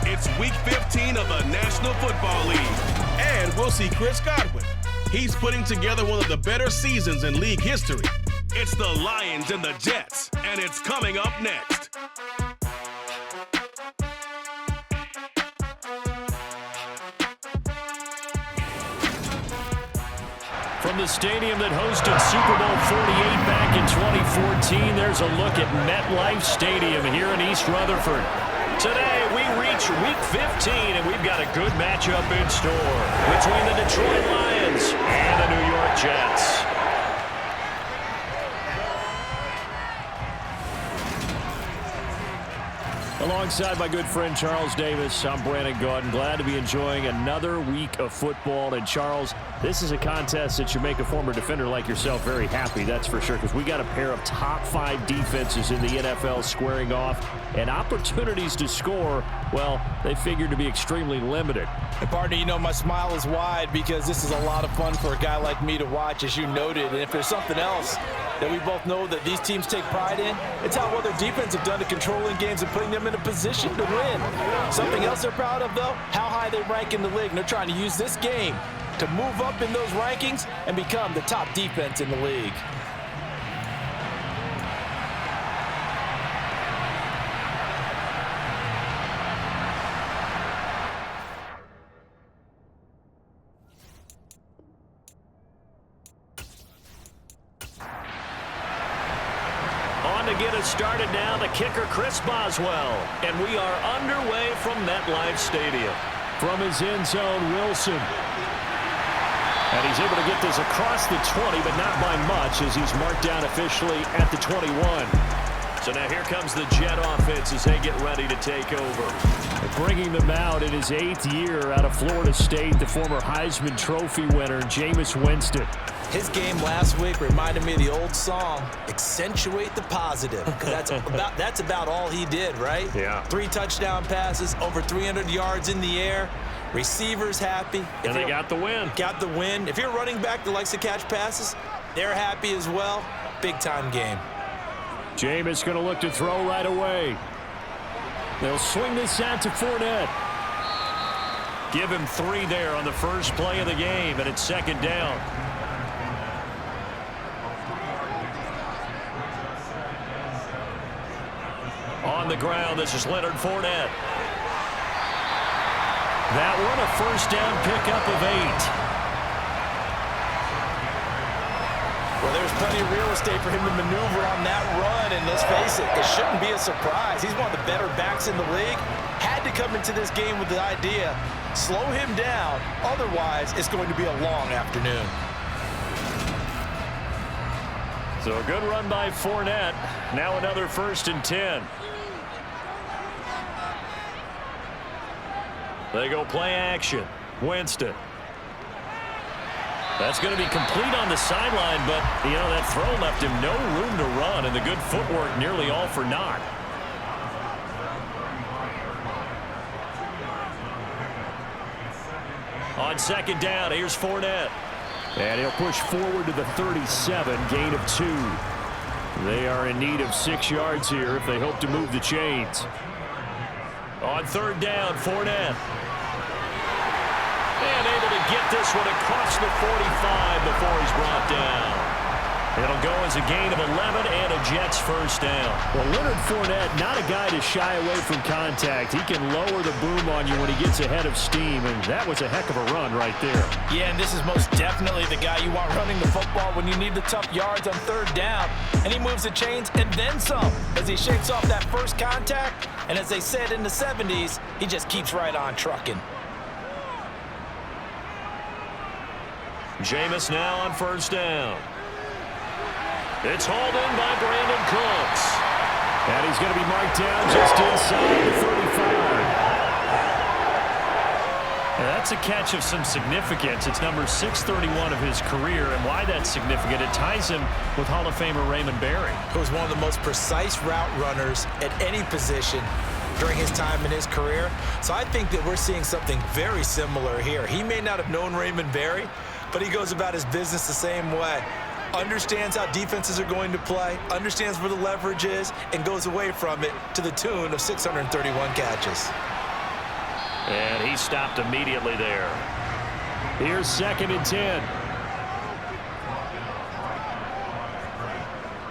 It's Week 15 of the National Football League, and we'll see Chris Godwin. He's putting together one of the better seasons in league history. It's the Lions and the Jets, and it's coming up next. From the stadium that hosted Super Bowl 48 back in 2014, there's a look at MetLife Stadium here in East Rutherford. Today, we reach Week 15, and we've got a good matchup in store between the Detroit Lions and the New York Jets. Alongside my good friend Charles Davis, I'm Brandon Gordon. Glad to be enjoying another week of football. And Charles, this is a contest that should make a former defender like yourself very happy, that's for sure, because we got a pair of top 5 defenses in the NFL squaring off, and opportunities to score, well, they figure to be extremely limited. And partner, you know my smile is wide because this is a lot of fun for a guy like me to watch, as you noted. And if there's something else that we both know that these teams take pride in, it's how well their defense have done to controlling games and putting them in a position to win. Something else they're proud of, though, how high they rank in the league. And they're trying to use this game to move up in those rankings and become the top defense in the league. To get us started now, the kicker Chris Boswell, and we are underway from MetLife Stadium. From his end zone, Wilson. And he's able to get this across the 20, but not by much, as he's marked down officially at the 21. So now here comes the Jet offense as they get ready to take over. Bringing them out in his 8th year out of Florida State, the former Heisman Trophy winner, Jameis Winston. His game last week reminded me of the old song, Accentuate the Positive, because that's about all he did, right? Yeah. 3 touchdown passes, over 300 yards in the air, receivers happy. And they got the win. Got the win. If you're a running back that likes to catch passes, they're happy as well. Big-time game. Jameis going to look to throw right away. They'll swing this out to Fournette. Give him 3 there on the first play of the game, and it's 2nd down. On the ground, this is Leonard Fournette. That one a first down pickup of 8. Well, there's plenty of real estate for him to maneuver on that run, and let's face it, it shouldn't be a surprise. He's one of the better backs in the league. Had to come into this game with the idea, slow him down, otherwise it's going to be a long afternoon. So a good run by Fournette. Now another 1st and 10. They go play action. Winston. That's going to be complete on the sideline, but, you know, that throw left him no room to run, and the good footwork nearly all for naught. On 2nd down, here's Fournette. And he'll push forward to the 37, gain of 2. They are in need of 6 yards here if they hope to move the chains. On 3rd down, Fournette. And able to get this one across the 45 before he's brought down. It'll go as a gain of 11 and a Jets first down. Well, Leonard Fournette, not a guy to shy away from contact. He can lower the boom on you when he gets ahead of steam, and that was a heck of a run right there. Yeah, and this is most definitely the guy you want running the football when you need the tough yards on 3rd down. And he moves the chains and then some as he shakes off that first contact. And as they said in the 70s, he just keeps right on trucking. Jameis now on 1st down. It's hauled in by Brandon Cooks. And he's going to be marked down just inside the 35. And that's a catch of some significance. It's number 631 of his career. And why that's significant, it ties him with Hall of Famer Raymond Berry, who was one of the most precise route runners at any position during his time in his career. So I think that we're seeing something very similar here. He may not have known Raymond Berry, but he goes about his business the same way. understands how defenses are going to play, understands where the leverage is, and goes away from it to the tune of 631 catches. And he stopped immediately there. Here's 2nd and 10.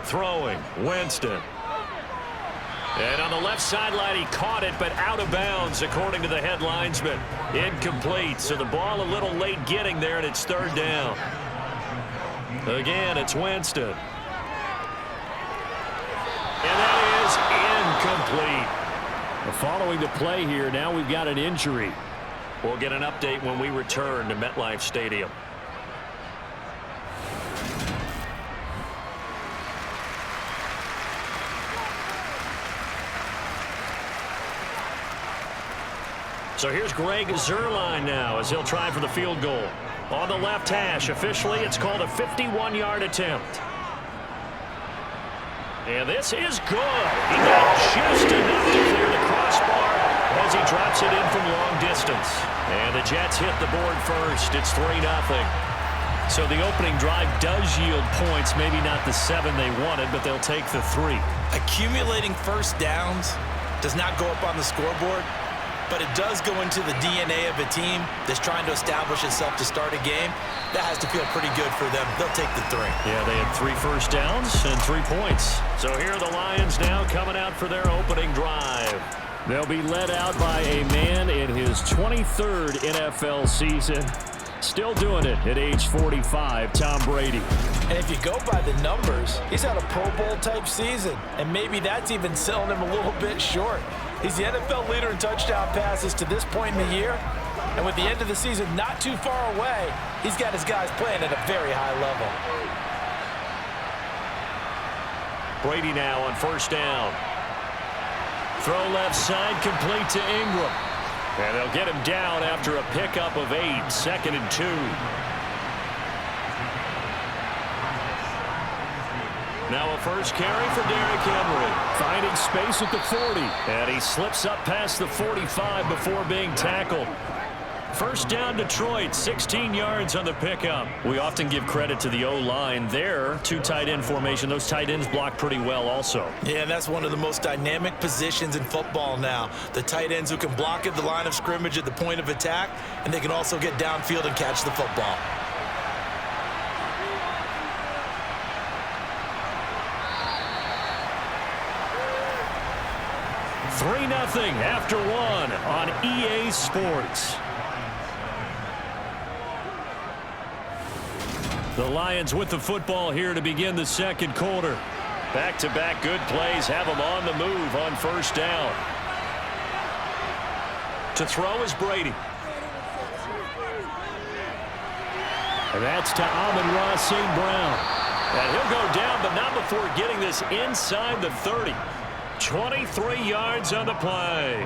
Throwing, Winston. And on the left sideline, he caught it, but out of bounds, according to the head linesman. Incomplete, so the ball a little late getting there, and it's 3rd down. Again, it's Winston. And that is incomplete. Following the play here, now we've got an injury. We'll get an update when we return to MetLife Stadium. So here's Greg Zuerlein now as he'll try for the field goal. On the left hash, officially it's called a 51-yard attempt. And this is good. He got just enough to clear the crossbar as he drops it in from long distance. And the Jets hit the board first. It's 3-0. So the opening drive does yield points, maybe not the 7 they wanted, but they'll take the 3. Accumulating first downs does not go up on the scoreboard, but it does go into the DNA of a team that's trying to establish itself to start a game. That has to feel pretty good for them. They'll take the 3. Yeah, they had 3 first downs and 3 points. So here are the Lions now coming out for their opening drive. They'll be led out by a man in his 23rd NFL season. Still doing it at age 45, Tom Brady. And if you go by the numbers, he's had a Pro Bowl type season. And maybe that's even selling him a little bit short. He's the NFL leader in touchdown passes to this point in the year. And with the end of the season not too far away, he's got his guys playing at a very high level. Brady now on 1st down. Throw left side, complete to Ingram. And they'll get him down after a pickup of 8, 2nd and 2. Now a first carry for Derrick Henry. Finding space at the 40. And he slips up past the 45 before being tackled. First down Detroit, 16 yards on the pickup. We often give credit to the O-line there. 2 tight end formation. Those tight ends block pretty well also. Yeah, and that's one of the most dynamic positions in football now. The tight ends who can block at the line of scrimmage at the point of attack, and they can also get downfield and catch the football. Nothing after 1 on EA Sports. The Lions with the football here to begin the 2nd quarter. Back-to-back good plays have them on the move on 1st down. To throw is Brady. And that's to Amon-Ra St. Brown. And he'll go down, but not before getting this inside the 30. 23 yards on the play.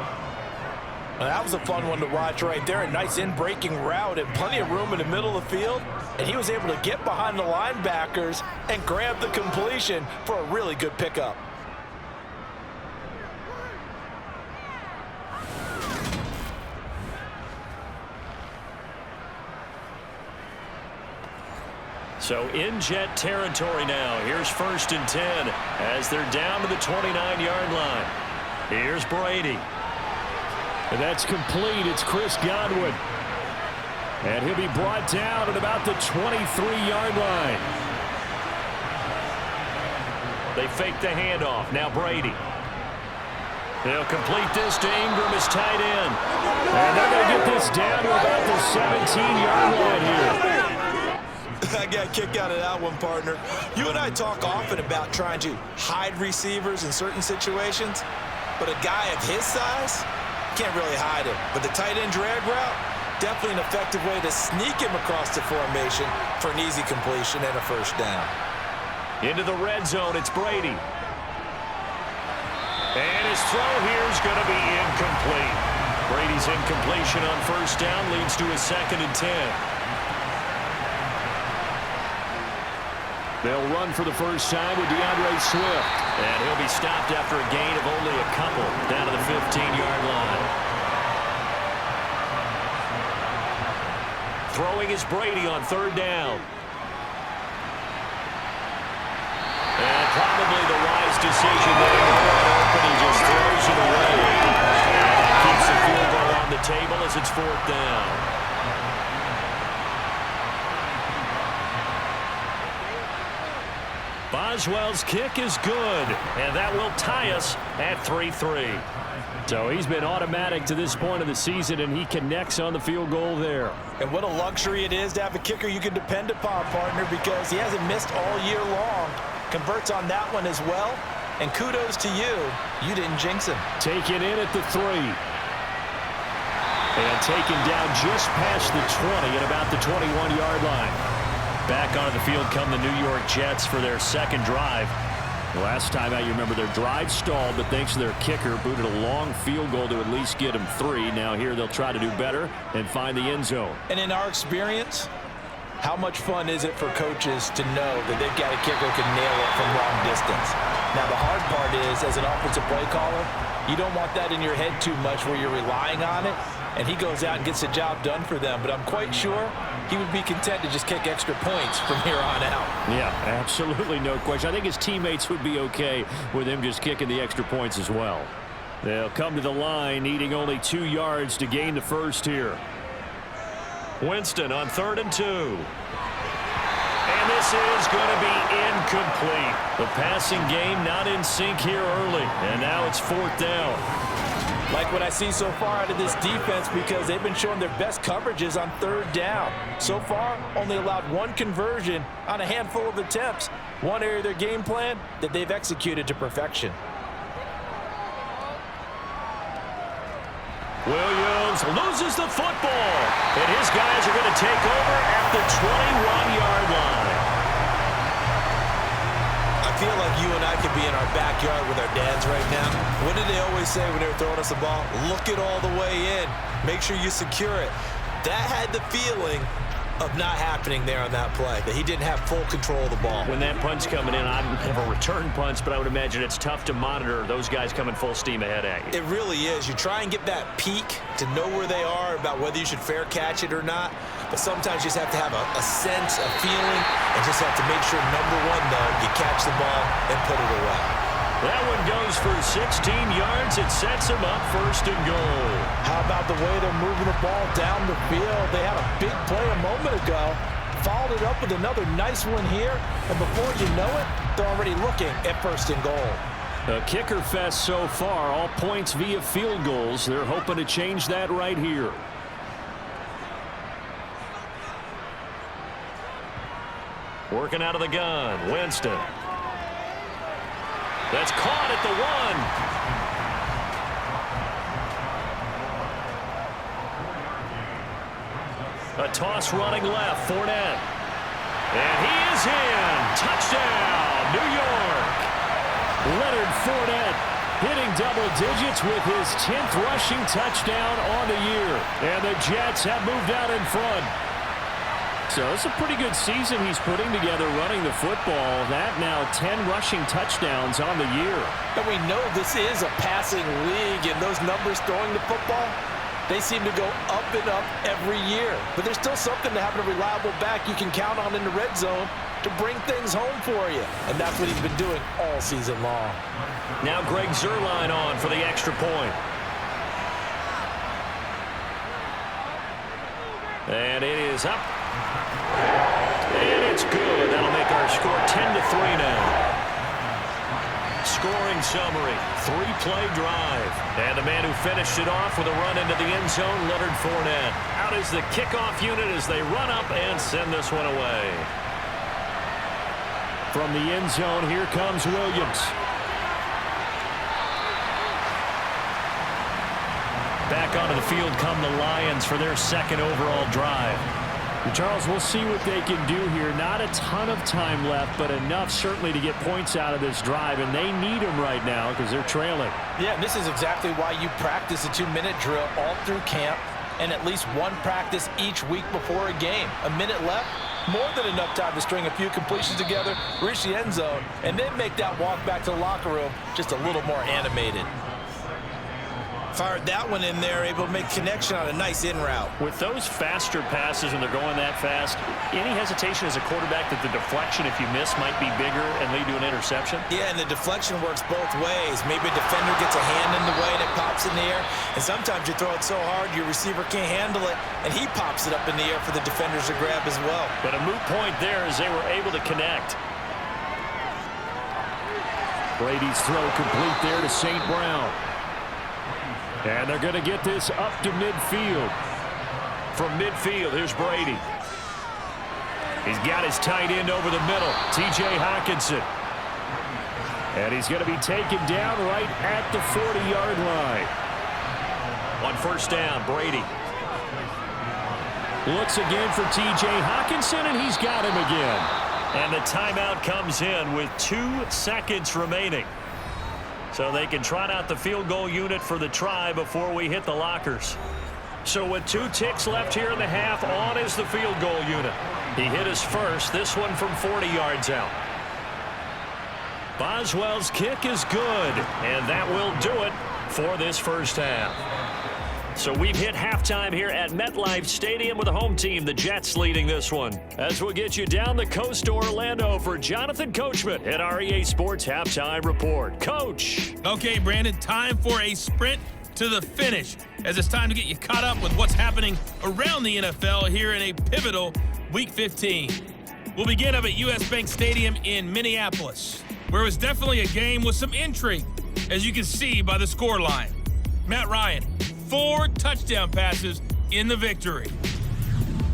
Well, that was a fun one to watch right there. A nice in-breaking route and plenty of room in the middle of the field. And he was able to get behind the linebackers and grab the completion for a really good pickup. So in Jet territory now. Here's 1st and 10 as they're down to the 29-yard line. Here's Brady. And that's complete. It's Chris Godwin. And he'll be brought down at about the 23-yard line. They fake the handoff. Now Brady. They'll complete this to Ingram as tight end. And they're going to get this down to about the 17-yard line here. I got a kick out of that one, partner. You and I talk often about trying to hide receivers in certain situations, but a guy of his size can't really hide him. But the tight end drag route, definitely an effective way to sneak him across the formation for an easy completion and a 1st down. Into the red zone, it's Brady. And his throw here is going to be incomplete. Brady's incompletion on 1st down leads to a 2nd and 10. They'll run for the first time with DeAndre Swift. And he'll be stopped after a gain of only a couple down to the 15-yard line. Throwing is Brady on 3rd down. decision there. Open, he just throws it away. And keeps the field goal on the table as it's 4th down. Boswell's kick is good, and that will tie us at 3-3. So he's been automatic to this point of the season, and he connects on the field goal there. And what a luxury it is to have a kicker you can depend upon, partner, because he hasn't missed all year long. Converts on that one as well, and kudos to you. You didn't jinx him. Taken in at the 3. And taken down just past the 20 at about the 21-yard line. Back onto the field come the New York Jets for their second drive. Last time out, you remember their drive stalled, but thanks to their kicker, booted a long field goal to at least get them 3. Now here they'll try to do better and find the end zone. And in our experience, how much fun is it for coaches to know that they've got a kicker who can nail it from long distance? Now the hard part is, as an offensive play caller, you don't want that in your head too much where you're relying on it, and he goes out and gets the job done for them. But I'm quite sure he would be content to just kick extra points from here on out. Yeah, absolutely no question. I think his teammates would be okay with him just kicking the extra points as well. They'll come to the line needing only 2 yards to gain the first here. Winston on 3rd and 2. And this is going to be incomplete. The passing game not in sync here early, and now it's 4th down. Like what I see so far out of this defense, because they've been showing their best coverages on 3rd down. So far, only allowed 1 conversion on a handful of attempts. One area of their game plan that they've executed to perfection. Williams loses the football, and his guys are going to take over at the 21-yard line. I feel like you and I could be in our backyard with our dads right now. What did they always say when they were throwing us the ball? Look it all the way in. Make sure you secure it. That had the feeling of not happening there on that play, that he didn't have full control of the ball. When that punch coming in, I don't have a return punch, but I would imagine it's tough to monitor those guys coming full steam ahead at you. It really is. You try and get that peak to know where they are about whether you should fair catch it or not, but sometimes you just have to have a sense, a feeling, and just have to make sure, number one, though, you catch the ball and put it away. That one goes for 16 yards. It sets them up 1st and goal. How about the way they're moving the ball down the field? They had a big play a moment ago, followed it up with another nice one here, and before you know it, they're already looking at 1st and goal. A kicker fest so far, all points via field goals. They're hoping to change that right here. Working out of the gun, Winston. That's caught at the 1. A toss running left, Fournette. And he is in. Touchdown, New York. Leonard Fournette hitting double digits with his 10th rushing touchdown on the year. And the Jets have moved out in front. So it's a pretty good season he's putting together running the football. That now 10 rushing touchdowns on the year. And we know this is a passing league, and those numbers throwing the football, they seem to go up and up every year. But there's still something to having a reliable back you can count on in the red zone to bring things home for you. And that's what he's been doing all season long. Now Greg Zuerlein on for the extra point. And it is up. And it's good. That'll make our score 10-3 now. Scoring summary, 3-play drive. And the man who finished it off with a run into the end zone, Leonard Fournette. Out is the kickoff unit as they run up and send this one away. From the end zone, here comes Williams. Back onto the field come the Lions for their 2nd overall drive. Charles, we'll see what they can do here. Not a ton of time left, but enough certainly to get points out of this drive, and they need them right now because they're trailing. Yeah, this is exactly why you practice a 2-minute drill all through camp and at least one practice each week before a game. A minute left, more than enough time to string a few completions together, reach the end zone, and then make that walk back to the locker room just a little more animated. Fired that one in there, able to make connection on a nice in route. With those faster passes and they're going that fast, any hesitation as a quarterback that the deflection, if you miss, might be bigger and lead to an interception? Yeah, and the deflection works both ways. Maybe a defender gets a hand in the way and it pops in the air, and sometimes you throw it so hard your receiver can't handle it, and he pops it up in the air for the defenders to grab as well. But a moot point there as they were able to connect. Brady's throw complete there to St. Brown. And they're going to get this up to midfield. From midfield, here's Brady. He's got his tight end over the middle, T.J. Hockenson. And he's going to be taken down right at the 40-yard line. On first down, Brady looks again for T.J. Hockenson, and he's got him again. And the timeout comes in with 2 seconds remaining. So they can trot out the field goal unit for the try before we hit the lockers. So with 2 ticks left here in the half, on is the field goal unit. He hit his first, this one from 40 yards out. Boswell's kick is good, and that will do it for this first half. So we've hit halftime here at MetLife Stadium with the home team, the Jets, leading this one. As we'll get you down the coast to Orlando for Jonathan Coachman at our EA Sports Halftime Report. Coach. Okay, Brandon, time for a sprint to the finish, as it's time to get you caught up with what's happening around the NFL here in a pivotal Week 15. We'll begin up at US Bank Stadium in Minneapolis, where it was definitely a game with some intrigue, as you can see by the scoreline. Matt Ryan, 4 touchdown passes in the victory.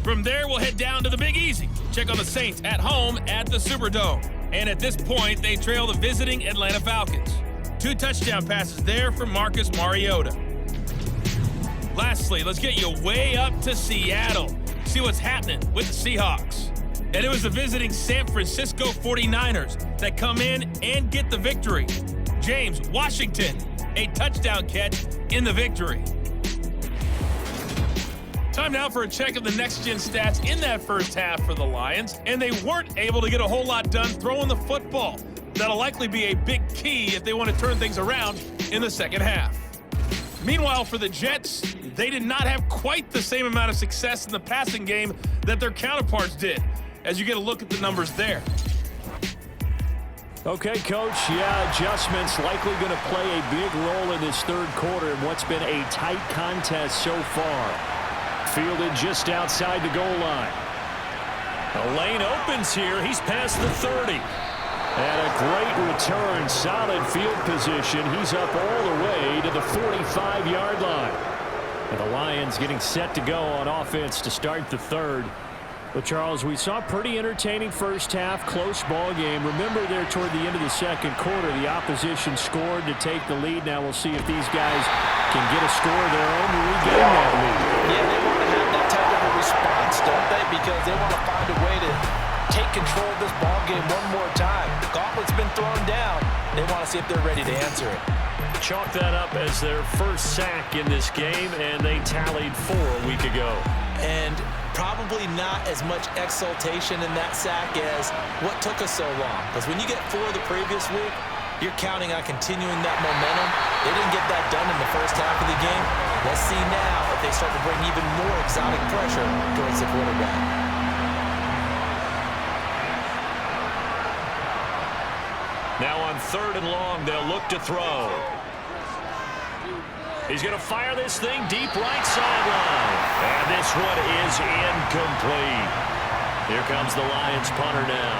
From there, we'll head down to the Big Easy. Check on the Saints at home at the Superdome. And at this point, they trail the visiting Atlanta Falcons. 2 touchdown passes there from Marcus Mariota. Lastly, let's get you way up to Seattle. See what's happening with the Seahawks. And it was the visiting San Francisco 49ers that come in and get the victory. James Washington, a touchdown catch in the victory. Time now for a check of the next-gen stats in that first half for the Lions, and they weren't able to get a whole lot done throwing the football. That'll likely be a big key if they want to turn things around in the second half. Meanwhile, for the Jets, they did not have quite the same amount of success in the passing game that their counterparts did, as you get a look at the numbers there. Okay, Coach, adjustments likely going to play a big role in this third quarter in what's been a tight contest so far. Fielded just outside the goal line. The lane opens here. He's past the 30. And a great return, solid field position. He's up all the way to the 45-yard line. And the Lions getting set to go on offense to start the third. But, Charles, we saw a pretty entertaining first half, close ball game. Remember there toward the end of the second quarter, the opposition scored to take the lead. Now we'll see if these guys can get a score of their own to regain that lead. Yeah, they want to have that type of a response, don't they? Because they want to find a way to take control of this ball game one more time. The gauntlet's been thrown down. They want to see if they're ready to answer it. Chalk that up as their first sack in this game, and they tallied 4 a week ago. And probably not as much exultation in that sack as what took us so long. Because when you get 4 the previous week, you're counting on continuing that momentum. They didn't get that done in the first half of the game. Let's see now if they start to bring even more exotic pressure towards the quarterback. Now on 3rd and long, they'll look to throw. He's going to fire this thing deep right sideline. And this one is incomplete. Here comes the Lions punter now.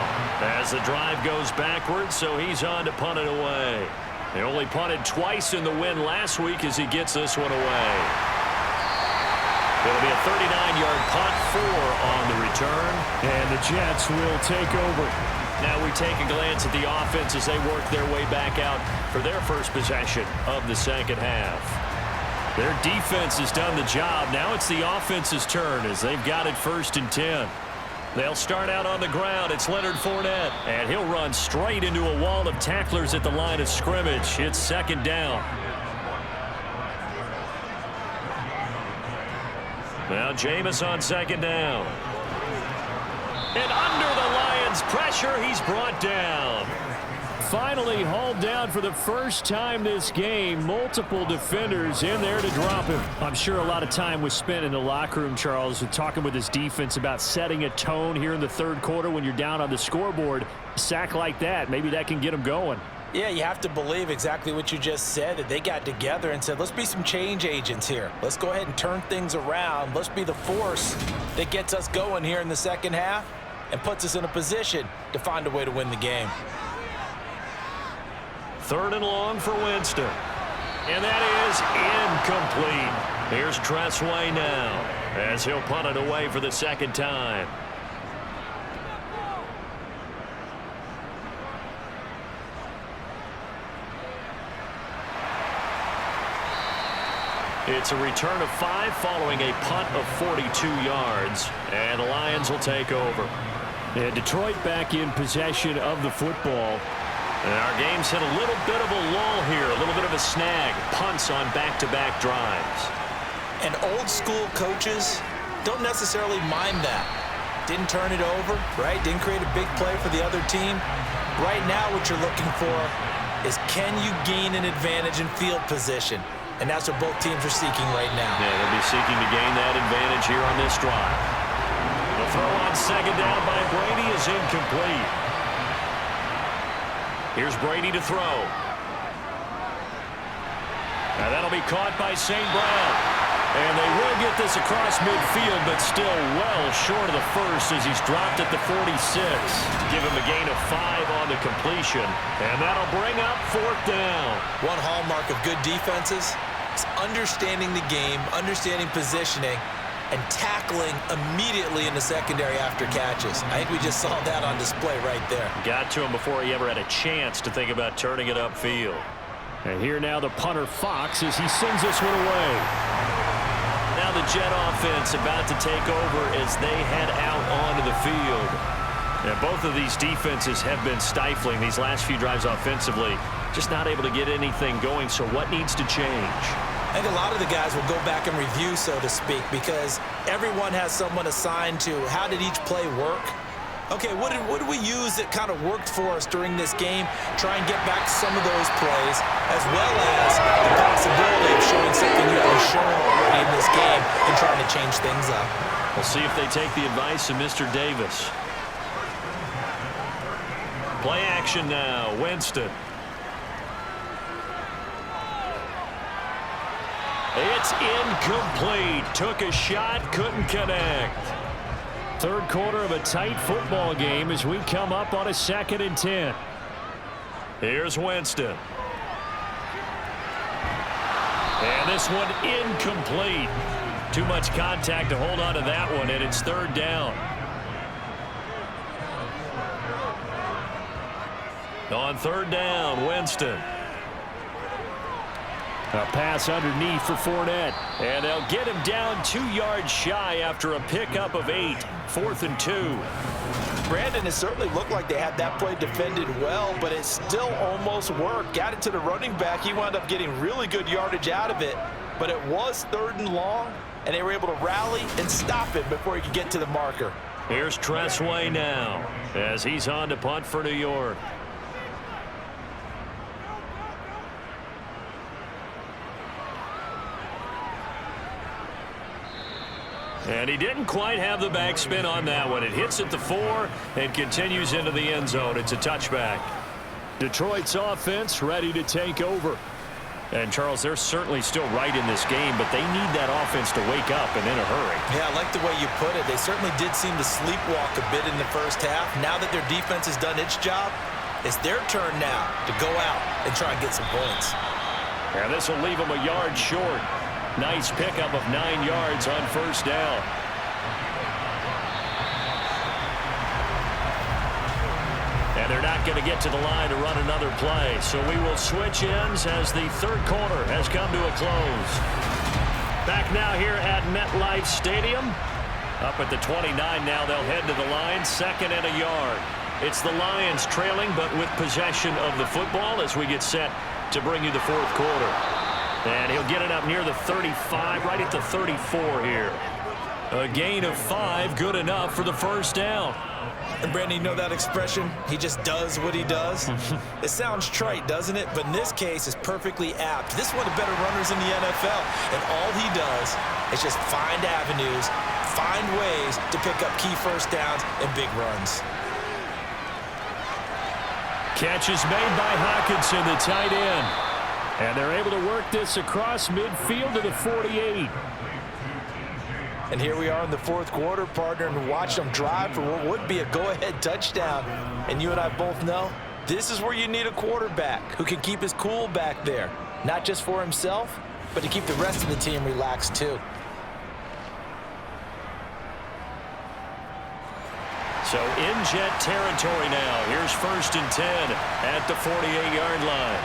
As the drive goes backwards, so he's on to punt it away. They only punted twice in the win last week as he gets this one away. It'll be a 39-yard punt, 4 on the return. And the Jets will take over. Now we take a glance at the offense as they work their way back out for their first possession of the second half. Their defense has done the job. Now it's the offense's turn as they've got it 1st and 10. They'll start out on the ground. It's Leonard Fournette, and he'll run straight into a wall of tacklers at the line of scrimmage. It's 2nd down. Now Jameis on 2nd down. And under the Lions' pressure, he's brought down. finally hauled down for the first time this game. Multiple defenders in there to drop him. I'm sure a lot of time was spent in the locker room, Charles, talking with his defense about setting a tone here in the third quarter when you're down on the scoreboard. A sack like that, maybe that can get him going. Yeah, you have to believe exactly what you just said, that they got together and said, let's be some change agents here. Let's go ahead and turn things around. Let's be the force that gets us going here in the second half and puts us in a position to find a way to win the game. 3rd and long for Winston. And that is incomplete. Here's Tressway now as he'll punt it away for the second time. It's a return of 5 following a punt of 42 yards. And the Lions will take over. And Detroit back in possession of the football. And our game's hit a little bit of a lull here, a little bit of a snag. Punts on back-to-back drives. And old school coaches don't necessarily mind that. Didn't turn it over, right? Didn't create a big play for the other team. Right now what you're looking for is, can you gain an advantage in field position? And that's what both teams are seeking right now. Yeah, they'll be seeking to gain that advantage here on this drive. The throw on second down by Brady is incomplete. Here's Brady to throw. Now that'll be caught by St. Brown. And they will get this across midfield, but still well short of the first as he's dropped at the 46. Give him a gain of 5 on the completion. And that'll bring up 4th down. One hallmark of good defenses is understanding the game, understanding positioning, and tackling immediately in the secondary after catches. I think we just saw that on display right there. Got to him before he ever had a chance to think about turning it upfield. And here now the punter Fox as he sends this one away. Now the Jet offense about to take over as they head out onto the field. And both of these defenses have been stifling these last few drives offensively. Just not able to get anything going, so what needs to change? I think a lot of the guys will go back and review, so to speak, because everyone has someone assigned to how did each play work. Okay, what did we use that kind of worked for us during this game? Try and get back some of those plays, as well as the possibility of showing something you haven't shown already in this game and trying to change things up. We'll see if they take the advice of Mr. Davis. Play action now, Winston. It's incomplete. Took a shot, couldn't connect. Third quarter of a tight football game as we come up on a 2nd and 10. Here's Winston. And this one incomplete. Too much contact to hold on to that one, and it's 3rd down. On 3rd down, Winston. A pass underneath for Fournette. And they'll get him down 2 yards shy after a pickup of 8. 4th and 2. Brandon, it certainly looked like they had that play defended well, but it still almost worked. Got it to the running back. He wound up getting really good yardage out of it, but it was 3rd and long, and they were able to rally and stop it before he could get to the marker. Here's Tressway now as he's on to punt for New York. And he didn't quite have the backspin on that one. It hits at the 4 and continues into the end zone. It's a touchback. Detroit's offense ready to take over. And, Charles, they're certainly still right in this game, but they need that offense to wake up and in a hurry. Yeah, I like the way you put it. They certainly did seem to sleepwalk a bit in the first half. Now that their defense has done its job, it's their turn now to go out and try and get some points. And this will leave them a yard short. Nice pickup of 9 yards on 1st down. And they're not going to get to the line to run another play. So we will switch ends as the third quarter has come to a close. Back now here at MetLife Stadium. Up at the 29 now, they'll head to the line. 2nd and a yard. It's the Lions trailing, but with possession of the football as we get set to bring you the 4th quarter. And he'll get it up near the 35, right at the 34 here. A gain of 5, good enough for the first down. And Brandon, you know that expression? He just does what he does. It sounds trite, doesn't it? But in this case, it's perfectly apt. This is one of the better runners in the NFL. And all he does is just find avenues, find ways to pick up key first downs and big runs. Catch is made by Hockenson, the tight end. And they're able to work this across midfield to the 48. And here we are in the fourth quarter, partner, and watch them drive for what would be a go-ahead touchdown. And you and I both know this is where you need a quarterback who can keep his cool back there, not just for himself, but to keep the rest of the team relaxed too. So in Jet territory now. Here's 1st and 10 at the 48-yard line.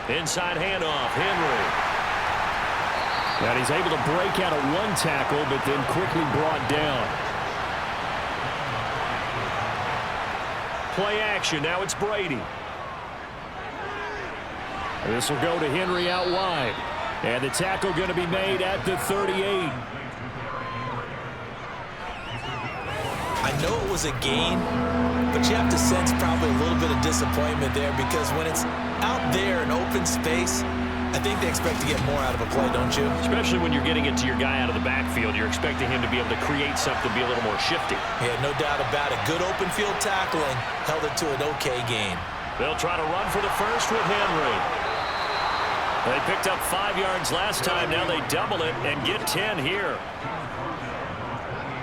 Inside handoff, Henry. And he's able to break out of one tackle, but then quickly brought down. Play action, now it's Brady. This will go to Henry out wide. And the tackle going to be made at the 38. I know it was a gain, but you have to sense probably a little bit of disappointment there because when it's out there in open space, I think they expect to get more out of a play, don't you? Especially when you're getting it to your guy out of the backfield. You're expecting him to be able to create something, be a little more shifty. Yeah, no doubt about it. Good open field tackling held it to an okay gain. They'll try to run for the first with Henry. They picked up 5 yards last time. Now they double it and get 10 here.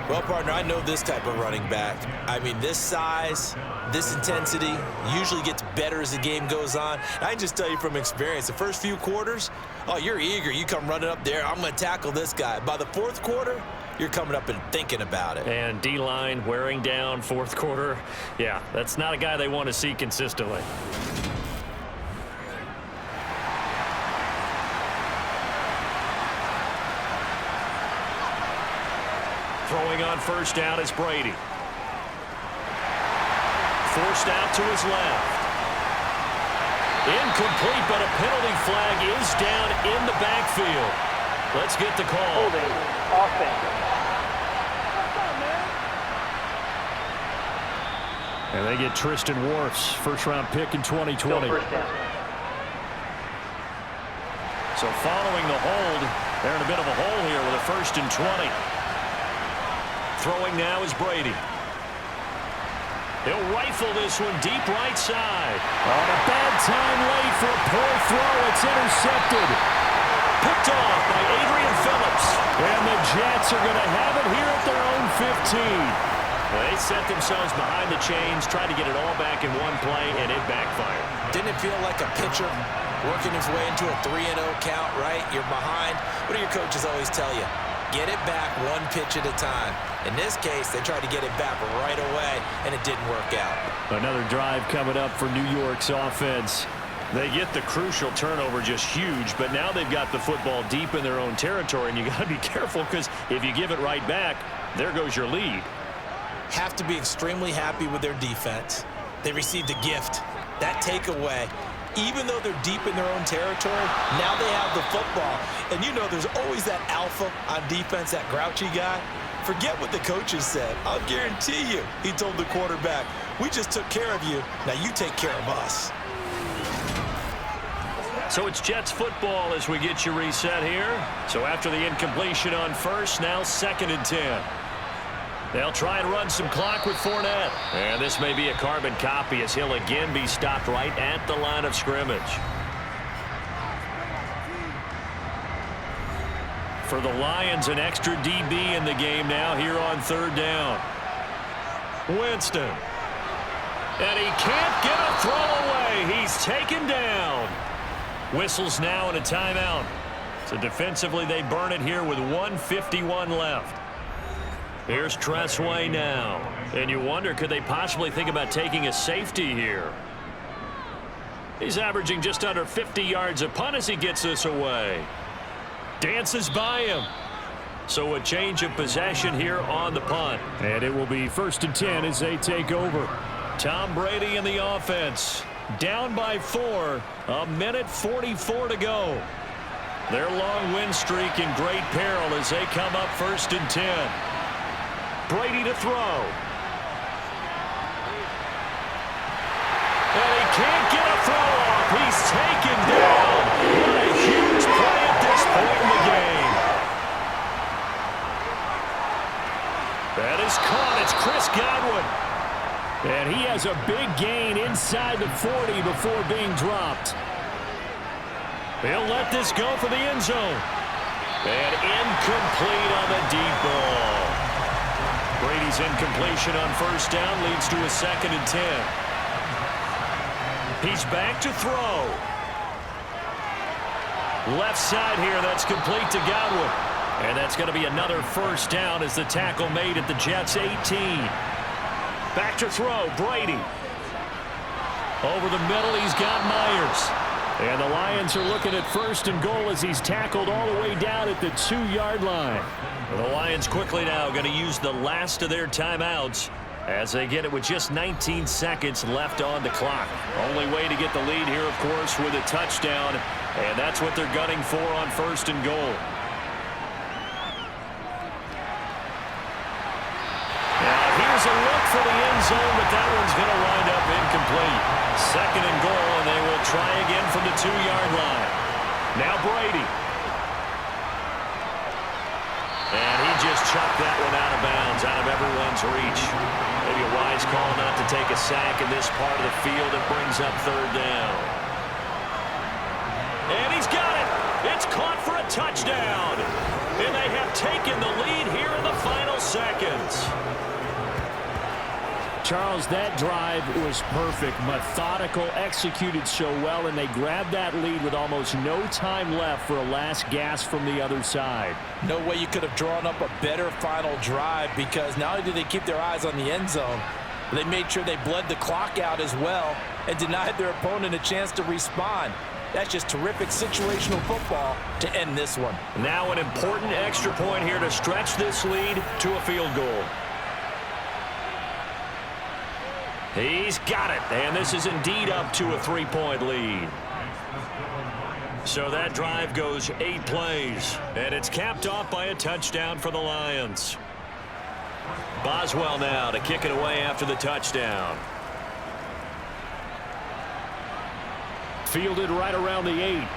Well, partner, I know this type of running back. I mean, this size, this intensity usually gets better as the game goes on. I can just tell you from experience, the first few quarters, oh, you're eager. You come running up there, I'm going to tackle this guy. By the fourth quarter, you're coming up and thinking about it. And D-line wearing down fourth quarter. Yeah, that's not a guy they want to see consistently. Throwing on first down is Brady. Forced out to his left. Incomplete, but a penalty flag is down in the backfield. Let's get the call. Holding offense. And they get Tristan Wirfs, first-round pick in 2020. So following the hold, they're in a bit of a hole here with a 1st and 20. Throwing now is Brady. He'll rifle this one deep right side. On a bad time late for a poor throw. It's intercepted. Picked off by Adrian Phillips. And the Jets are going to have it here at their own 15. They set themselves behind the chains, tried to get it all back in one play, and it backfired. Didn't it feel like a pitcher working his way into a 3-0 count, right? You're behind. What do your coaches always tell you? Get it back one pitch at a time. In this case, they tried to get it back right away, and it didn't work out. Another drive coming up for New York's offense. They get the crucial turnover, just huge, but now they've got the football deep in their own territory, and you got to be careful because if you give it right back, there goes your lead. Have to be extremely happy with their defense. They received a gift. That takeaway, even though they're deep in their own territory, now they have the football. And you know there's always that alpha on defense, that grouchy guy. Forget what the coaches said. I'll guarantee you, he told the quarterback, we just took care of you. Now you take care of us. So it's Jets football as we get you reset here. So after the incompletion on first, now 2nd and 10. They'll try and run some clock with Fournette. And this may be a carbon copy as he'll again be stopped right at the line of scrimmage. For the Lions, an extra DB in the game now here on 3rd down. Winston. And he can't get a throw away. He's taken down. Whistles now and a timeout. So defensively they burn it here with 1:51 left. Here's Tressway now. And you wonder, could they possibly think about taking a safety here? He's averaging just under 50 yards a punt as he gets this away. Dances by him. So a change of possession here on the punt. And it will be 1st and 10 as they take over. Tom Brady in the offense. Down by 4, a minute 44 to go. Their long win streak in great peril as they come up 1st and 10. Brady to throw. And he can't get a throw off. He's taken down. What a huge play at this point in the game. That is caught. It's Chris Godwin. And he has a big gain inside the 40 before being dropped. He'll let this go for the end zone. And incomplete on the deep ball. Brady's incompletion on 1st down leads to a 2nd and 10. He's back to throw. Left side here, that's complete to Godwin. And that's going to be another 1st down as the tackle made at the Jets' 18. Back to throw, Brady. Over the middle, he's got Myers. And the Lions are looking at 1st and goal as he's tackled all the way down at the 2-yard line. The Lions quickly now going to use the last of their timeouts as they get it with just 19 seconds left on the clock. Only way to get the lead here, of course, with a touchdown, and that's what they're gunning for on 1st and goal. Now here's a look for the end zone, but that one's going to wind up incomplete. 2nd and goal, and they will try again from the 2-yard line. Now Brady. And he just chucked that one out of bounds, out of everyone's reach. Maybe a wise call not to take a sack in this part of the field. It brings up 3rd down. And he's got it. It's caught for a touchdown. And they have taken the lead here in the final seconds. Charles, that drive was perfect, methodical, executed so well, and they grabbed that lead with almost no time left for a last gasp from the other side. No way you could have drawn up a better final drive, because not only did they keep their eyes on the end zone, but they made sure they bled the clock out as well and denied their opponent a chance to respond. That's just terrific situational football to end this one. Now an important extra point here to stretch this lead to a field goal. He's got it, and this is indeed up to a 3-point lead. So that drive goes 8 plays, and it's capped off by a touchdown for the Lions. Boswell now to kick it away after the touchdown. Fielded right around the 8.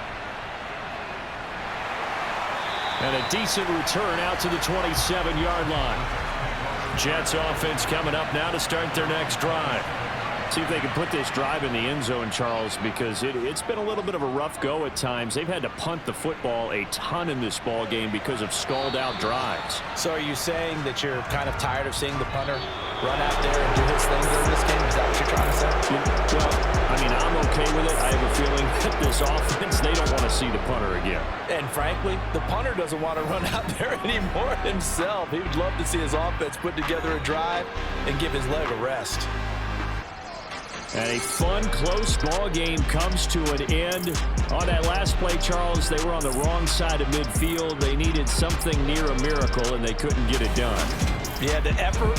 And a decent return out to the 27-yard line. Jets offense coming up now to start their next drive. See if they can put this drive in the end zone, Charles, because it's been a little bit of a rough go at times. They've had to punt the football a ton in this ball game because of stalled-out drives. So are you saying that you're kind of tired of seeing the punter run out there and do his thing during this game? Is that what you're trying to say? Well, I mean, I'm okay with it. I have a feeling that this offense, they don't want to see the punter again. And frankly, the punter doesn't want to run out there anymore himself. He would love to see his offense put together a drive and give his leg a rest. And a fun, close ball game comes to an end. On that last play, Charles, they were on the wrong side of midfield. They needed something near a miracle, and they couldn't get it done. Yeah, the effort,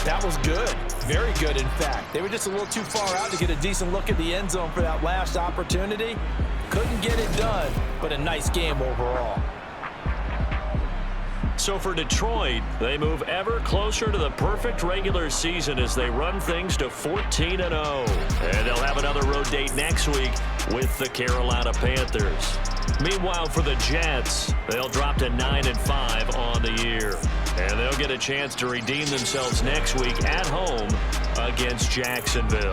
that was good. Very good, in fact. They were just a little too far out to get a decent look at the end zone for that last opportunity. Couldn't get it done, but a nice game overall. So for Detroit, they move ever closer to the perfect regular season as they run things to 14-0. And they'll have another road date next week with the Carolina Panthers. Meanwhile, for the Jets, they'll drop to 9-5 on the year. And they'll get a chance to redeem themselves next week at home against Jacksonville.